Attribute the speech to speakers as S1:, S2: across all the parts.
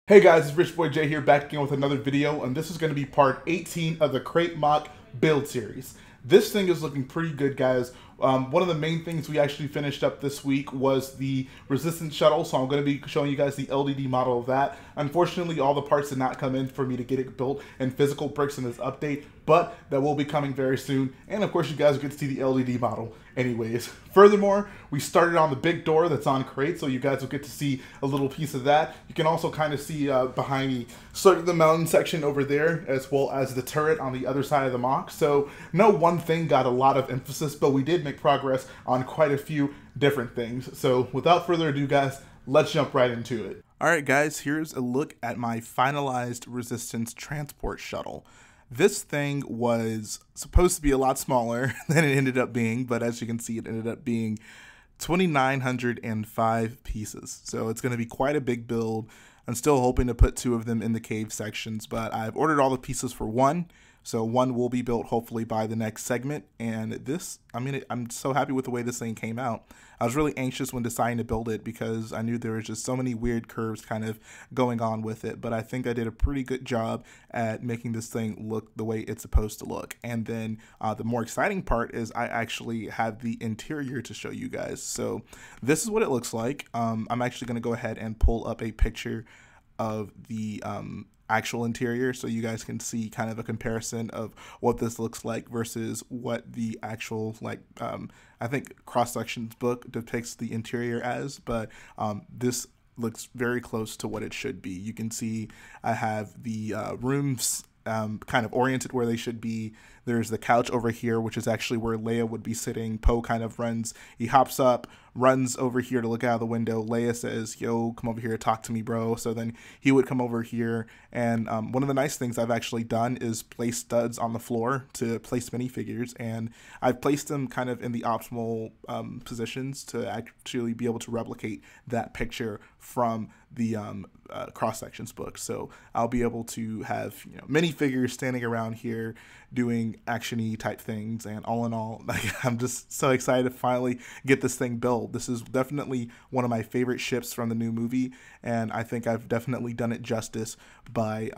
S1: Hey guys, it's Rich Boy J here, back again with another video, and this is going to be part 18 of the Crait MOC build series. This thing is looking pretty good, guys. One of the main things we actually finished up this week was the Resistance Shuttle, so I'm going to be showing you guys the LDD model of that. Unfortunately, all the parts did not come in for me to get it built in physical bricks in this update, but that will be coming very soon, and of course you guys get to see the LDD model anyways. Furthermore, we started on the big door that's on Crait, so you guys will get to see a little piece of that. You can also kind of see behind me, sort of the mountain section over there, as well as the turret on the other side of the MOC. So no one thing got a lot of emphasis, but we did make progress on quite a few different things. So without further ado, guys, let's jump right into it. Alright guys, here's a look at my finalized Resistance Transport Shuttle. This thing was supposed to be a lot smaller than it ended up being, but as you can see, it ended up being 2,905 pieces. So it's going to be quite a big build. I'm still hoping to put 2 of them in the cave sections, but I've ordered all the pieces for 1. So 1 will be built hopefully by the next segment. And this, I'm so happy with the way this thing came out. I was really anxious when deciding to build it because I knew there was just so many weird curves kind of going on with it. But I think I did a pretty good job at making this thing look the way it's supposed to look. And then the more exciting part is I actually have the interior to show you guys. So this is what it looks like. I'm actually going to go ahead and pull up a picture of the actual interior so you guys can see kind of a comparison of what this looks like versus what the actual I think cross sections book depicts the interior as, but this looks very close to what it should be. You can see I have the rooms kind of oriented where they should be. There's the couch over here, which is actually where Leia would be sitting. Poe kind of runs, he hops up, runs over here to look out of the window. Leia says, yo, come over here, talk to me, bro. So then he would come over here. And one of the nice things I've actually done is place studs on the floor to place minifigures. And I've placed them kind of in the optimal positions to actually be able to replicate that picture from the cross sections book. So I'll be able to have minifigures standing around here doing action-y type things, and all in all, I'm just so excited to finally get this thing built. This is definitely one of my favorite ships from the new movie, and I think I've definitely done it justice by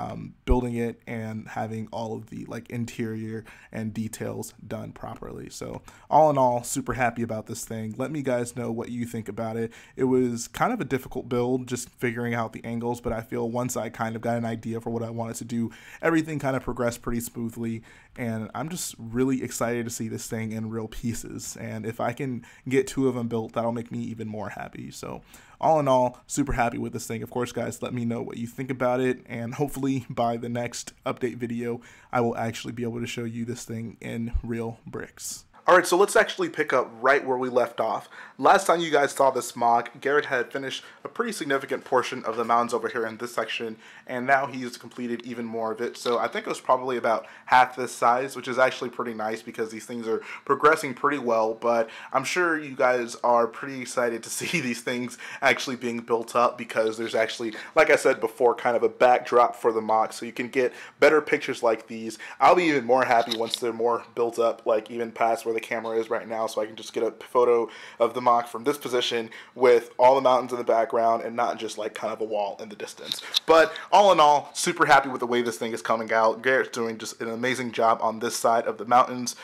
S1: building it and having all of the interior and details done properly. So all in all, super happy about this thing. Let me guys know what you think about it. It was kind of a difficult build, just figuring out the angles, but I feel once I kind of got an idea for what I wanted to do, everything kind of progressed pretty smoothly, and I'm just really excited to see this thing in real pieces. And if I can get 2 of them built, that'll make me even more happy. So all in all, super happy with this thing. Of course, guys, let me know what you think about it, and hopefully by the next update video, I will actually be able to show you this thing in real bricks. Alright, so let's actually pick up right where we left off. Last time you guys saw this MOC, Garrett had finished a pretty significant portion of the mountains over here in this section, and now he's completed even more of it. So I think it was probably about half this size, which is actually pretty nice because these things are progressing pretty well, but I'm sure you guys are pretty excited to see these things actually being built up because there's actually, like I said before, kind of a backdrop for the MOC, so you can get better pictures like these. I'll be even more happy once they're more built up, like even past where the camera is right now, so I can just get a photo of the MOC from this position with all the mountains in the background and not just kind of a wall in the distance. But all in all, super happy with the way this thing is coming out. Garrett's doing just an amazing job on this side of the mountains.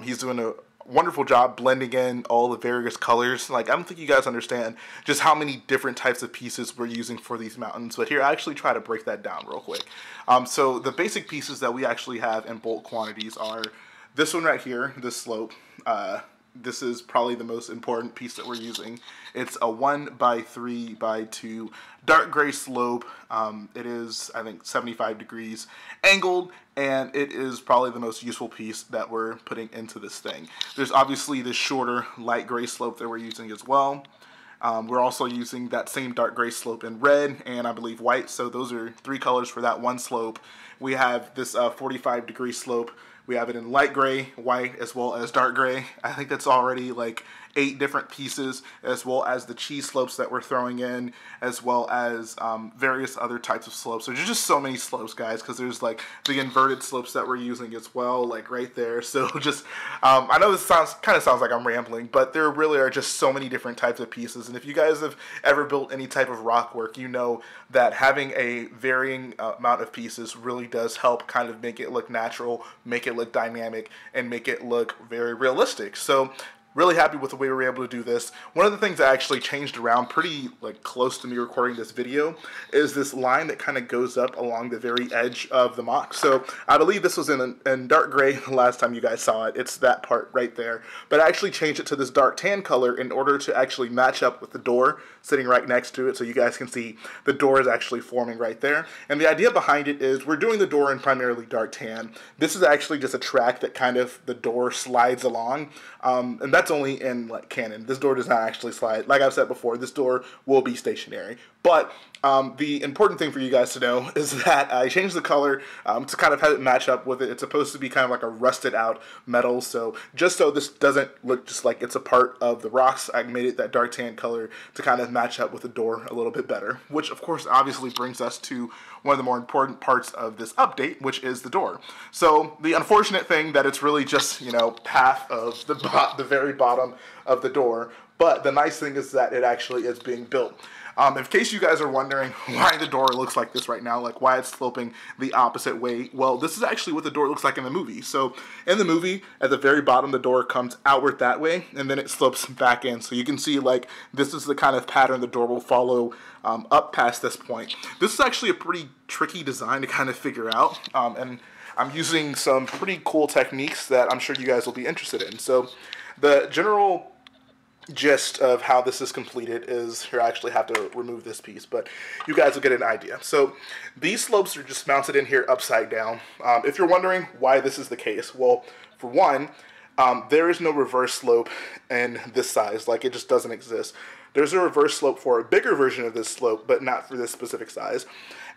S1: He's doing a wonderful job blending in all the various colors. I don't think you guys understand just how many different types of pieces we're using for these mountains, but here I actually try to break that down real quick. So the basic pieces that we actually have in bulk quantities are this one right here, this slope. This is probably the most important piece that we're using. It's a 1x3x2 dark gray slope. It is, I think, 75 degrees angled, and it is probably the most useful piece that we're putting into this thing. There's obviously this shorter light gray slope that we're using as well. We're also using that same dark gray slope in red and I believe white, so those are 3 colors for that one slope. We have this 45-degree slope. We have it in light gray, white, as well as dark gray. I think that's already 8 different pieces, as well as the cheese slopes that we're throwing in, as well as various other types of slopes. There's just so many slopes, guys, because there's like the inverted slopes that we're using as well, like right there. So just, I know this kind of sounds like I'm rambling, but there really are just so many different types of pieces. And if you guys have ever built any type of rock work, you know that having a varying amount of pieces really does help kind of make it look natural, make it look dynamic, and make it look very realistic. So really happy with the way we were able to do this. One of the things I actually changed around pretty like close to me recording this video is this line that kind of goes up along the very edge of the MOC. So I believe this was in dark gray the last time you guys saw it. It's that part right there. But I actually changed it to this dark tan color in order to actually match up with the door sitting right next to it, so you guys can see the door is actually forming right there. And the idea behind it is we're doing the door in primarily dark tan. This is actually just a track that kind of the door slides along, and that's only in like canon. This door does not actually slide. Like I've said before, this door will be stationary. But the important thing for you guys to know is that I changed the color to kind of have it match up with it. It's supposed to be kind of like a rusted out metal, so just so this doesn't look just like it's a part of the rocks, I made it that dark tan color to kind of match up with the door a little bit better, which of course obviously brings us to one of the more important parts of this update, which is the door. So the unfortunate thing that it's really just, you know, half of the very bottom of the door, but the nice thing is that it actually is being built. In case you guys are wondering why the door looks like this right now, like why it's sloping the opposite way, well, this is actually what the door looks like in the movie. So in the movie, at the very bottom, the door comes outward that way, and then it slopes back in. So you can see, like, this is the kind of pattern the door will follow up past this point. This is actually a pretty tricky design to kind of figure out, and I'm using some pretty cool techniques that I'm sure you guys will be interested in. So the general gist of how this is completed is, here I actually have to remove this piece, but you guys will get an idea. So these slopes are just mounted in here upside down. If you're wondering why this is the case, well, for one, there is no reverse slope in this size, like it just doesn't exist. There's a reverse slope for a bigger version of this slope, but not for this specific size.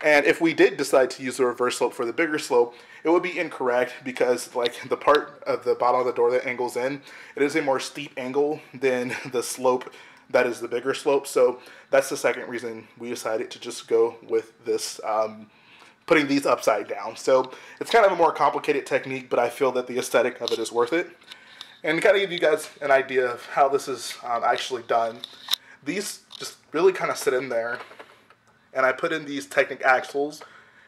S1: And if we did decide to use the reverse slope for the bigger slope, it would be incorrect because, like, the part of the bottom of the door that angles in, it is a more steep angle than the slope that is the bigger slope. So that's the second reason we decided to just go with this, putting these upside down. So it's kind of a more complicated technique, but I feel that the aesthetic of it is worth it. And to kind of give you guys an idea of how this is actually done, these just really kind of sit in there, and I put in these Technic axles,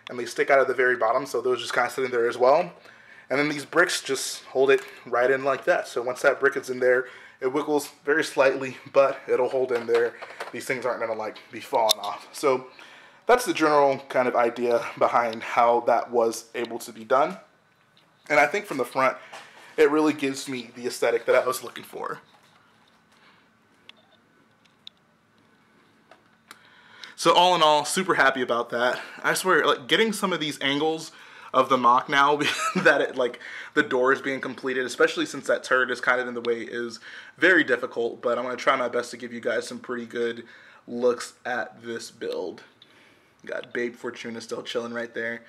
S1: and they stick out of the very bottom, so those just kind of sit in there as well. And then these bricks just hold it right in like that. So once that brick is in there, it wiggles very slightly, but it'll hold in there. These things aren't going to like be falling off. So that's the general kind of idea behind how that was able to be done. And I think from the front, it really gives me the aesthetic that I was looking for. So all in all, super happy about that. I swear, like, getting some of these angles of the MOC now that it, like, the door is being completed, especially since that turret is kind of in the way, is very difficult. But I'm going to try my best to give you guys some pretty good looks at this build. Got Babe Fortuna still chilling right there.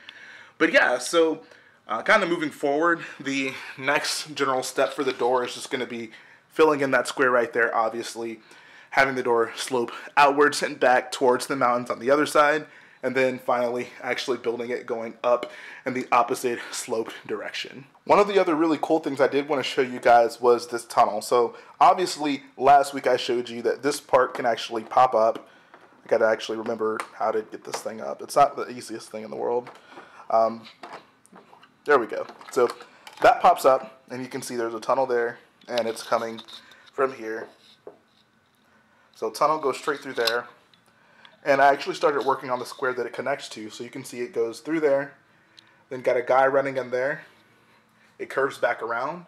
S1: But yeah, so kind of moving forward, the next general step for the door is just going to be filling in that square right there, obviously, having the door slope outwards and back towards the mountains on the other side, and then finally actually building it going up in the opposite slope direction. One of the other really cool things I did want to show you guys was this tunnel. So obviously last week I showed you that this part can actually pop up. I gotta actually remember how to get this thing up. It's not the easiest thing in the world. There we go. So that pops up, and you can see there's a tunnel there, and it's coming from here. So tunnel goes straight through there, and I actually started working on the square that it connects to, so you can see it goes through there, then got a guy running in there, it curves back around,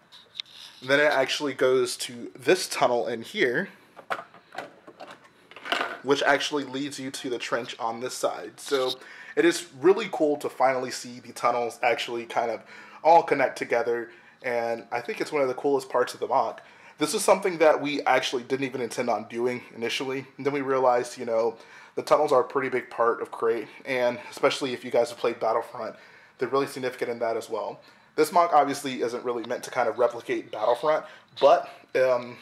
S1: and then it actually goes to this tunnel in here, which actually leads you to the trench on this side. So it is really cool to finally see the tunnels actually kind of all connect together, and I think it's one of the coolest parts of the MOC. This is something that we actually didn't even intend on doing initially, and then we realized, you know, the tunnels are a pretty big part of Crait, and especially if you guys have played Battlefront, they're really significant in that as well. This MOC obviously isn't really meant to kind of replicate Battlefront, but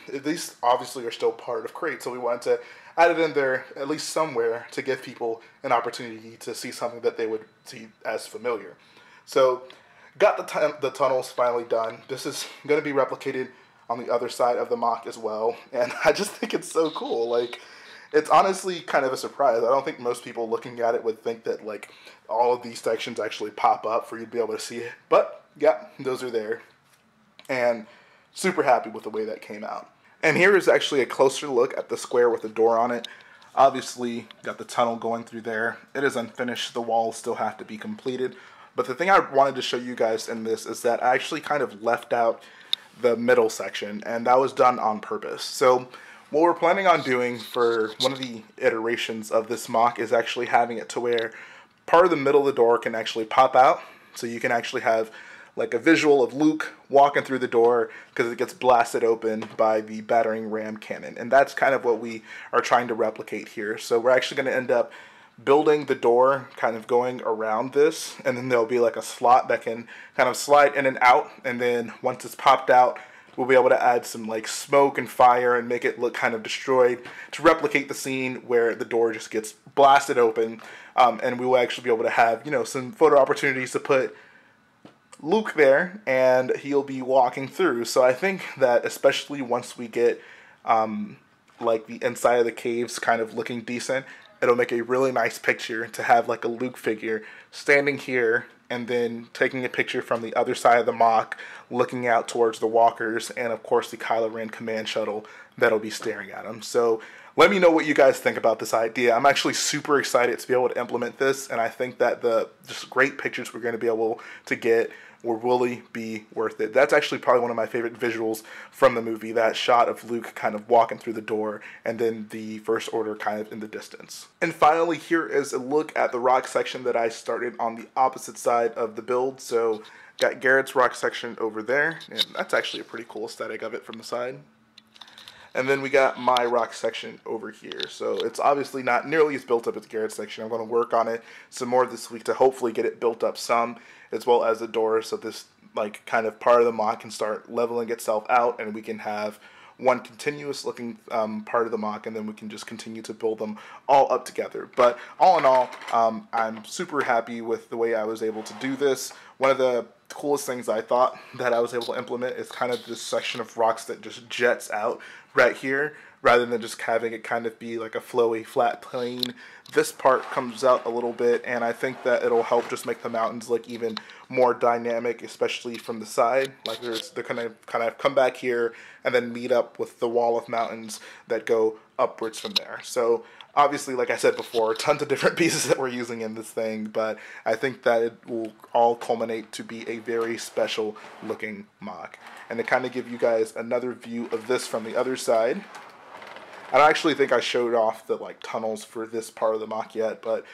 S1: these obviously are still part of Crait, so we wanted to add it in there at least somewhere to give people an opportunity to see something that they would see as familiar. So, got the tunnels finally done. This is going to be replicated on the other side of the MOC as well, and I just think it's so cool. Like, it's honestly kind of a surprise. I don't think most people looking at it would think that like all of these sections actually pop up for you to be able to see it, but yeah, those are there, and super happy with the way that came out. And here is actually a closer look at the square with the door on it. Obviously, got the tunnel going through there. It is unfinished. The walls still have to be completed. But the thing I wanted to show you guys in this is that I actually kind of left out the middle section, and that was done on purpose. So what we're planning on doing for one of the iterations of this MOC is actually having it to where part of the middle of the door can actually pop out, so you can actually have like a visual of Luke walking through the door because it gets blasted open by the battering ram cannon. And that's kind of what we are trying to replicate here. So we're actually going to end up building the door kind of going around this, and then there'll be like a slot that can kind of slide in and out, and then once it's popped out, we'll be able to add some like smoke and fire and make it look kind of destroyed to replicate the scene where the door just gets blasted open, and we will actually be able to have, you know, some photo opportunities to put Luke there, and he'll be walking through. So I think that especially once we get like the inside of the caves kind of looking decent, it'll make a really nice picture to have like a Luke figure standing here and then taking a picture from the other side of the MOC, looking out towards the walkers, and of course the Kylo Ren command shuttle that'll be staring at him. So let me know what you guys think about this idea. I'm actually super excited to be able to implement this, and I think that the just great pictures we're going to be able to get will really be worth it. That's actually probably one of my favorite visuals from the movie, that shot of Luke kind of walking through the door and then the First Order kind of in the distance. And finally, here is a look at the rock section that I started on the opposite side of the build. So got Garrett's rock section over there, and that's actually a pretty cool aesthetic of it from the side. And then we got my rock section over here. So it's obviously not nearly as built up as Garrett's section. I'm going to work on it some more this week to hopefully get it built up some, as well as the door, so this like kind of part of the MOC can start leveling itself out, and we can have one continuous looking part of the MOC, and then we can just continue to build them all up together. But all in all, I'm super happy with the way I was able to do this. One of the coolest things I thought that I was able to implement is kind of this section of rocks that just jets out right here, rather than just having it kind of be like a flowy flat plane. This part comes out a little bit, and I think that it'll help just make the mountains look even more dynamic, especially from the side. Like they're kind of come back here and then meet up with the wall of mountains that go upwards from there. So obviously, like I said before, tons of different pieces that we're using in this thing, but I think that it will all culminate to be a very special looking MOC. And to kind of give you guys another view of this from the other side, I don't actually think I showed off the like tunnels for this part of the MOC yet, but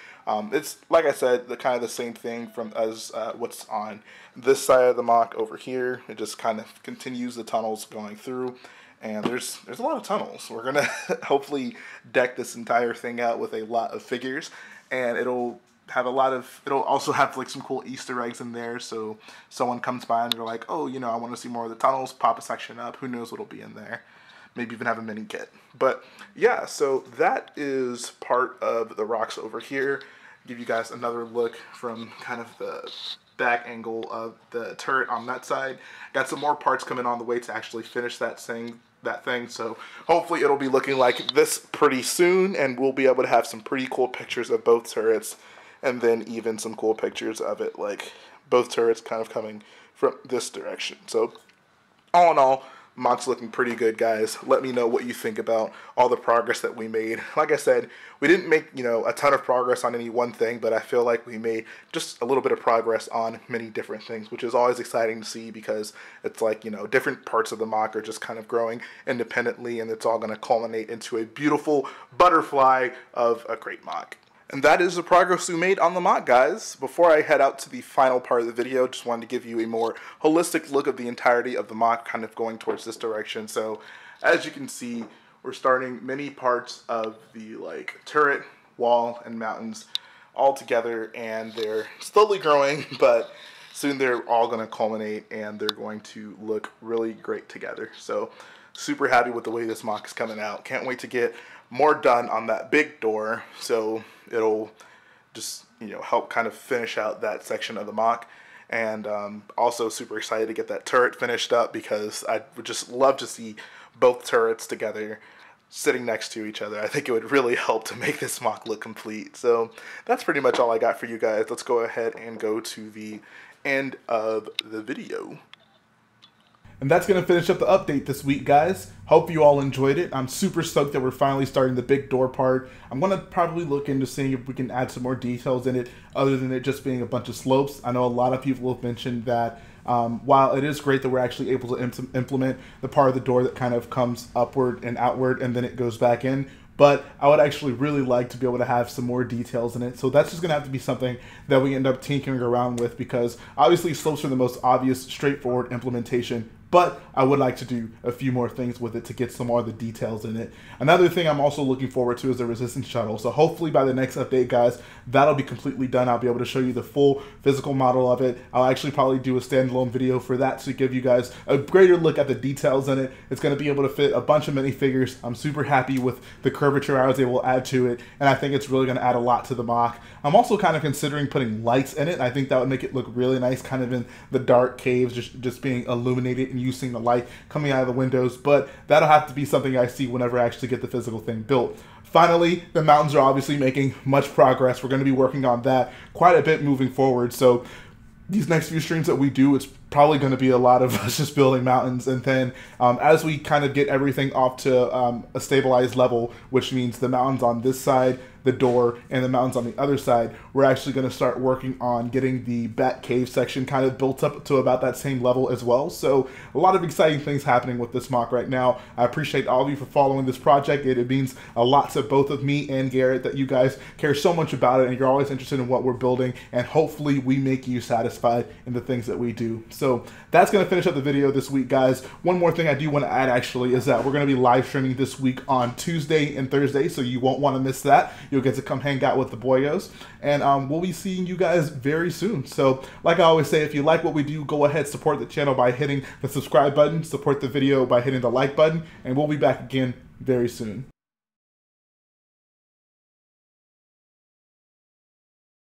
S1: it's, like I said, the kind of the same thing from as what's on this side of the MOC over here. It just kind of continues the tunnels going through, and there's a lot of tunnels. We're gonna hopefully deck this entire thing out with a lot of figures, and it'll also have like some cool Easter eggs in there, so someone comes by and they're like, oh, you know, I want to see more of the tunnels, pop a section up, who knows what'll be in there. Maybe even have a mini kit. But yeah, so that is part of the rocks over here. Give you guys another look from kind of the back angle of the turret on that side. Got some more parts coming on the way to actually finish that thing. So hopefully it'll be looking like this pretty soon, and we'll be able to have some pretty cool pictures of both turrets, and then even some cool pictures of it, like both turrets kind of coming from this direction. So all in all, MOC's looking pretty good, guys. Let me know what you think about all the progress that we made. Like I said, we didn't make, you know, a ton of progress on any one thing, but I feel like we made just a little bit of progress on many different things, which is always exciting to see, because it's like, you know, different parts of the MOC are just kind of growing independently, and it's all going to culminate into a beautiful butterfly of a Crait MOC. And that is the progress we made on the MOC, guys. Before I head out to the final part of the video, just wanted to give you a more holistic look of the entirety of the MOC, kind of going towards this direction. So, as you can see, we're starting many parts of the like turret, wall, and mountains all together, and they're slowly growing, but soon they're all going to culminate and they're going to look really great together. So super happy with the way this MOC is coming out. Can't wait to get more done on that big door, so it'll just, you know, help kind of finish out that section of the MOC. And also super excited to get that turret finished up, because I would just love to see both turrets together sitting next to each other. I think it would really help to make this MOC look complete. So that's pretty much all I got for you guys. Let's go ahead and go to the end of the video. And that's going to finish up the update this week, guys. Hope you all enjoyed it. I'm super stoked that we're finally starting the big door part. I'm going to probably look into seeing if we can add some more details in it, other than it just being a bunch of slopes. I know a lot of people have mentioned that while it is great that we're actually able to implement the part of the door that kind of comes upward and outward and then it goes back in, but I would actually really like to be able to have some more details in it. So that's just going to have to be something that we end up tinkering around with, because obviously slopes are the most obvious, straightforward implementation. But I would like to do a few more things with it to get some more of the details in it. Another thing I'm also looking forward to is the Resistance Shuttle. So hopefully by the next update, guys, that'll be completely done. I'll be able to show you the full physical model of it. I'll actually probably do a standalone video for that to give you guys a greater look at the details in it. It's going to be able to fit a bunch of minifigures. I'm super happy with the curvature I was able to add to it, and I think it's really going to add a lot to the MOC. I'm also kind of considering putting lights in it. I think that would make it look really nice, kind of in the dark caves, just being illuminated and using the light coming out of the windows, but that'll have to be something I see whenever I actually get the physical thing built. Finally, the mountains are obviously making much progress. We're going to be working on that quite a bit moving forward, so these next few streams that we do, it's probably going to be a lot of us just building mountains, and then as we kind of get everything off to a stabilized level, which means the mountains on this side, the door, and the mountains on the other side, we're actually going to start working on getting the Bat Cave section kind of built up to about that same level as well. So a lot of exciting things happening with this MOC right now. I appreciate all of you for following this project. It means a lot to both of me and Garrett that you guys care so much about it, and you're always interested in what we're building, and hopefully we make you satisfied in the things that we do. So that's going to finish up the video this week, guys. One more thing I do want to add actually is that we're going to be live streaming this week on Tuesday and Thursday, so you won't want to miss that. You'll get to come hang out with the boyos, and we'll be seeing you guys very soon. So like I always say, if you like what we do, go ahead, support the channel by hitting the subscribe button, support the video by hitting the like button, and we'll be back again very soon.